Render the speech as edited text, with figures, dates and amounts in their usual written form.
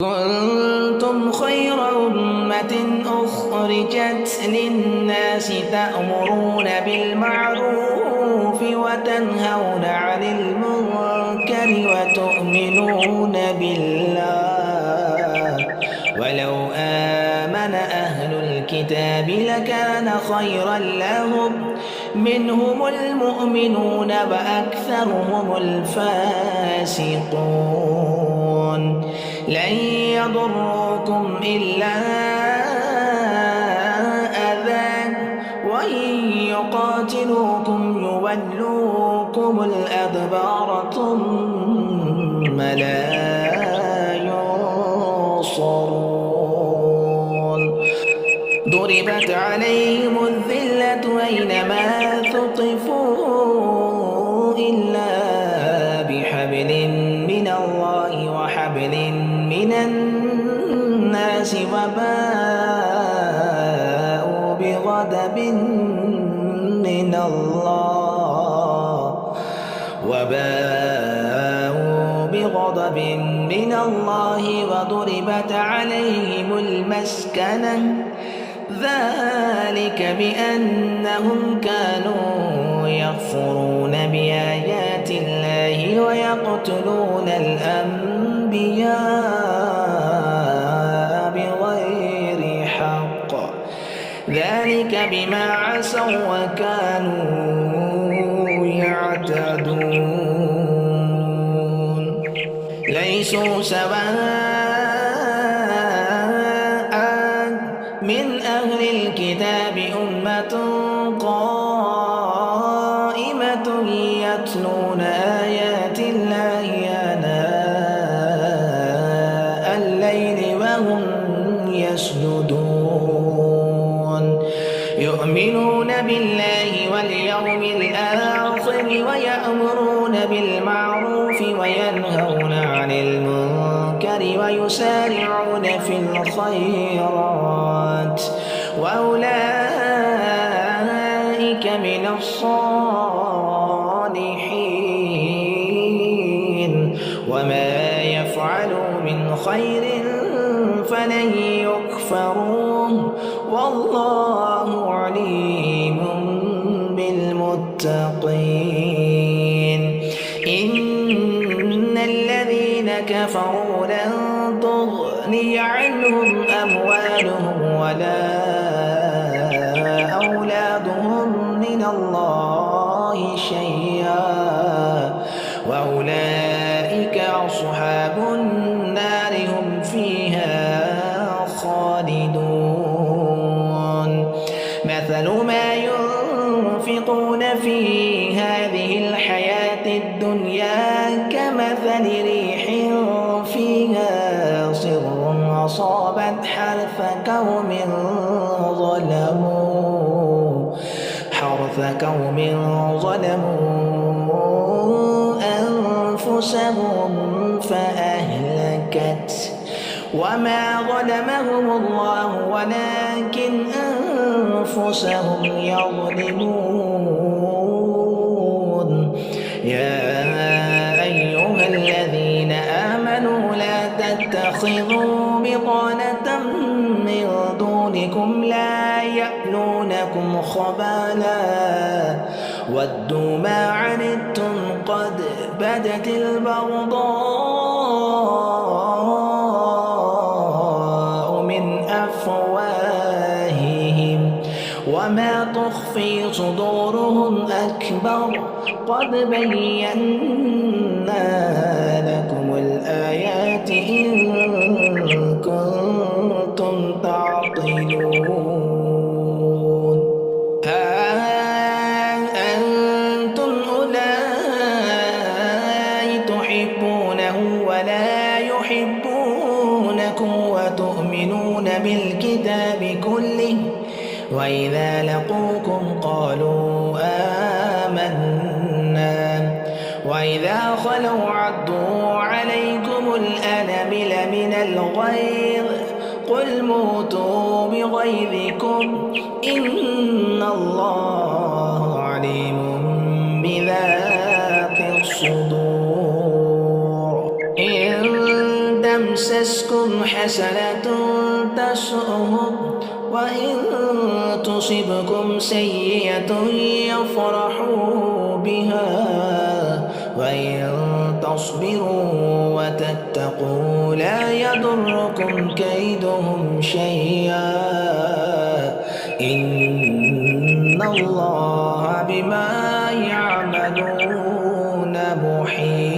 كنتم خير أمة أخرجت للناس تأمرون بالمعروف وتنهون عن المنكر وتؤمنون بالله ولو آمن أهل الكتاب لكان خيرا لهم منهم المؤمنون وأكثرهم الفاسقون لن يضروكم إلا أذى وإن يقاتلوكم يولوكم الأدبار ثم لا ينصرون ضربت عليهم الذلة أينما ثقفوا إلا بحبل من الله وحبل من الناس وباءوا بغضب من الله وضربت عليهم المسكنة ذلك بأنهم كانوا يكفرون بآيات الله ويقتلون الأنبياء بغير حق ذلك بما عصوا وكانوا يعتدون ليسوا سواء من أهل الكتاب أمة قائمة يتلون آيات الله آناء الليل وهم يسجدون يؤمنون بالله واليوم الآخر ويأمرون بالمعروف وينهون عن المنكر ويسارعون في الخيرات وأولئك من الصالحين وما يفعلوا من خير فلن يكفروه والله عليم بالمتقين إن الذين كفروا لن تغني عنهم أموالهم ولا أولادهم من الله شيئا وأولئك أصحاب النار هم فيها خالدون مثل ما ينفقون في هذه الحياة الدنيا كمثل ريح فيها صر أصابت حرث قوم ظلموا أنفسهم فأهلكت وما ظلمهم الله ولكن أنفسهم يظلمون يا أيها الذين آمنوا لا تتخذوا بطانة من دونكم لا يألونكم خبالا ودوا ما عنتم قد بدت البغضاء من أفواههم وما تخفي صدورهم أكبر قد بينا لكم الآيات إن كنتم تعقلون أنتم أولئك تحبونه ولا يحبونكم وتؤمنون بالكتاب كله وإذا لقوكم قالوا آمنا وإذا خلوا عضوا عليكم الأنامل من الغيظ قل موتوا بغيظكم إن الله عليم بذات الصدور إن تمسسكم حسنة تسؤهم وإن تصبكم سيئة يفرحوا بها وإن تصبروا وتتقوا لا يضركم كيدهم شيئا إن الله بما يعملون محيط.